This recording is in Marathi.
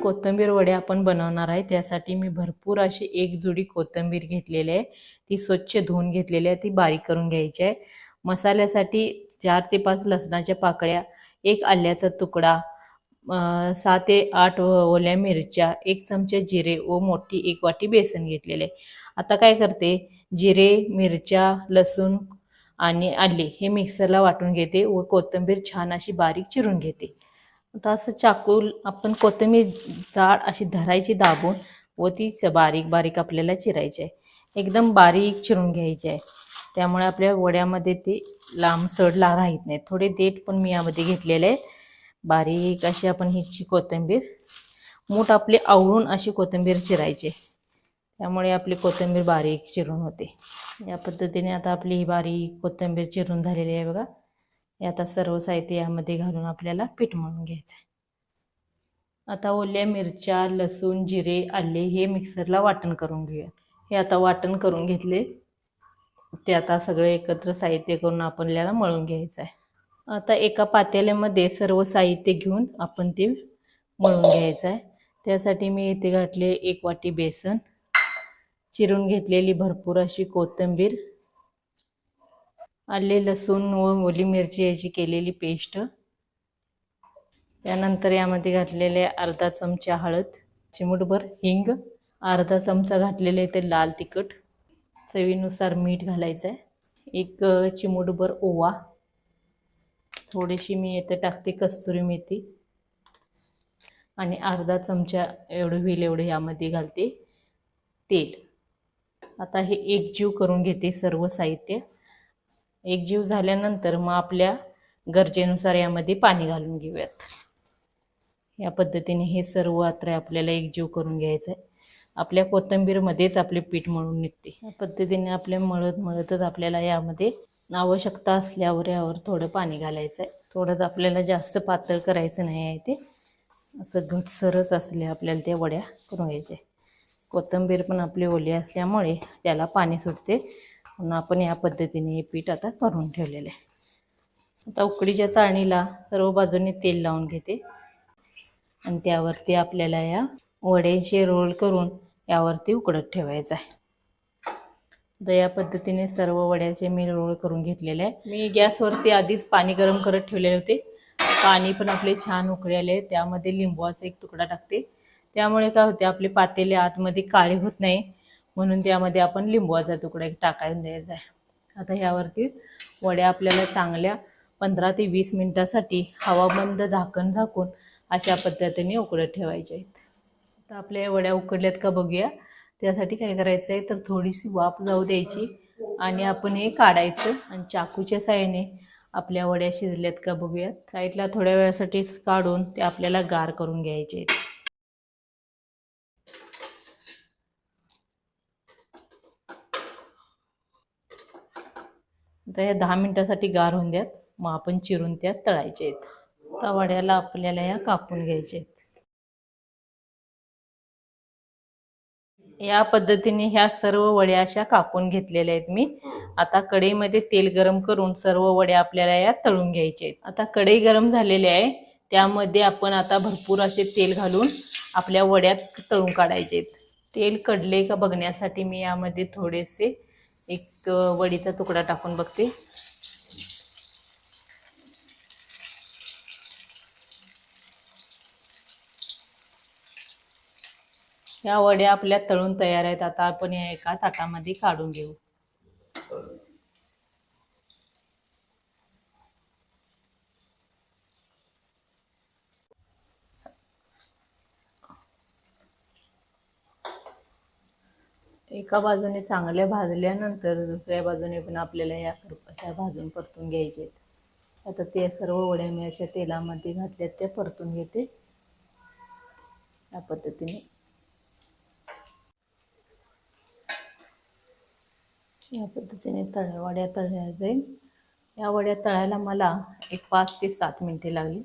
कोथिंबीर वडे आपण बनवणार आहे। त्यासाठी मी भरपूर अशी एक जुडी कोथिंबीर घेतलेली आहे। ती स्वच्छ धुवून घेतलेली आहे, ती बारीक करून घ्यायची आहे। मसाल्यासाठी 4 ते 5 लसणाच्या पाकळ्या, 1 आल्याचा तुकडा, 6 ते 8 ओल्या मिरच्या, 1 चमचा जिरे व मोठी 1 वाटी बेसन घेतलेले। आता काय करते, जिरे, मिरच्या, लसूण आणि आले हे मिक्सरला वाटून घेते व कोथिंबीर छान अशी बारीक चिरून घेते। आता असं चाकू आपण कोथिंबीर जाड अशी धरायची दाबून व ती बारीक बारीक आपल्याला चिरायची आहे। एकदम बारीक चिरून घ्यायची आहे, त्यामुळे आपल्या वड्यामध्ये ती लांबसड राहत नाही। थोडे देठ पण मी यामध्ये घेतलेले आहे। बारीक अशी आपण ही कोथिंबीर मूठ आपली आवळून अशी कोथिंबीर चिरायची, त्यामुळे आपली कोथिंबीर बारीक चिरून होते। या पद्धतीने आता आपली ही बारीक कोथिंबीर चिरून झालेली आहे बघा। हे आता सर्व साहित्य यामध्ये घालून आपल्याला पीठ मळून घ्यायचं आहे। आता ओल्या मिरच्या, लसूण, जिरे, आले हे मिक्सरला वाटण करून घेऊया। हे आता वाटण करून घेतले, ते आता सगळे एकत्र साहित्य करून आपल्याला मळून घ्यायचं आहे। आता एका पातेल्यामध्ये सर्व साहित्य घेऊन आपण ते मळून घ्यायचं आहे। त्यासाठी मी इथे घातले 1 वाटी बेसन, चिरून घेतलेली भरपूर अशी कोथिंबीर, आले, लसूण व ओली मिरची याची केलेली पेस्ट, त्यानंतर यामध्ये घातलेले अर्धा चमचा हळद, चिमूटभर हिंग, अर्धा चमचा घातलेले ते लाल तिखट, चवीनुसार मीठ घालायचं आहे, 1 चिमूटभर ओवा, थोडीशी मी इथे टाकते कस्तुरी मेथी आणि अर्धा चमचा एवढं होईल एवढं यामध्ये घालते तेल। आता हे एकजीव करून घेते सर्व साहित्य। एकजीव झाल्यानंतर मग आपल्या गरजेनुसार यामध्ये पाणी घालून घेऊयात। या पद्धतीने हे सर्व आता आपल्याला एकजीव करून घ्यायचं आहे। आपल्या कोथिंबीरमध्येच आपले पीठ मळून निघते। या पद्धतीने आपल्या मळतच आपल्याला यामध्ये आवश्यकता असल्यावर यावर थोडं पाणी घालायचं आहे। थोडंच आपल्याला जास्त पातळ करायचं नाही आहे, ते असं घटसरच असले आपल्याला त्या वड्या करून घ्यायच्या। कोथिंबीर पण आपली ओली असल्यामुळे त्याला पाणी सुटते, म्हणून आपण या पद्धतीने हे पीठ आता करून ठेवलेले आहे। आता उकडीच्या चाळणीला सर्व बाजूने तेल लावून घेते आणि त्यावरती आपल्याला या वड्याचे रोल करून यावरती उकडत ठेवायचं आहे। तर या पद्धतीने सर्व वड्याचे मी रोल करून घेतलेले आहे। मी गॅसवरती आधीच पाणी गरम करत ठेवलेले होते। पाणी पण आपले छान उकळले, त्यामध्ये लिंबूचा 1 तुकडा टाकते, त्यामुळे काय होते आपले पातेले आतमध्ये काळे होत नाही, म्हणून त्यामध्ये आपण लिंबूचा तुकडा 1 टाकायला द्यायचा आहे। आता ह्यावरती वड्या आपल्याला चांगल्या 15 ते 20 मिनिटासाठी हवाबंद झाकण झाकून अशा पद्धतीने उकडत ठेवायचे आहेत। आता आपल्या वड्या उकडल्यात का बघूया। त्यासाठी काय करायचं आहे, तर थोडीशी वाफ जाऊ द्यायची आणि आपण हे काढायचं आणि चाकूच्या साहाय्याने आपल्या वड्या शिजल्यात का बघूयात। साईडला थोड्या वेळासाठी काढून ते आपल्याला गार करून घ्यायचे आहेत। आता या 10 मिनिटासाठी गार होऊन द्यात, मग आपण चिरून त्यात तळायचे आहेत। आता वड्याला आपल्याला या कापून घ्यायचे आहेत। या पद्धतीने ह्या सर्व वड्या अशा कापून घेतलेल्या आहेत मी। आता कढईमध्ये तेल गरम करून सर्व वड्या आपल्याला या तळून घ्यायचे आहेत। आता कढई गरम झालेली आहे, त्यामध्ये आपण आता भरपूर असे तेल घालून आपल्या वड्या तळून काढायचे आहेत। तेल कडले का बघण्यासाठी मी यामध्ये थोडेसे 1 वडीचा तुकडा टाकून बघते। या वड्या आपल्या तळून तयार आहेत। आता आपण या एका ताटामध्ये काढून घेऊ। एका बाजूने चांगल्या भाजल्यानंतर दुसऱ्या बाजूने पण आपल्याला या अशा भाजून परतून घ्यायचे आहेत। आता ते सर्व वड्या मी अशा तेलामध्ये घातल्यात, त्या परतून घेते या पद्धतीने। या पद्धतीने वड्या तळल्या जाईल। या वड्या तळायला मला 5 ते 7 मिनिटे लागली।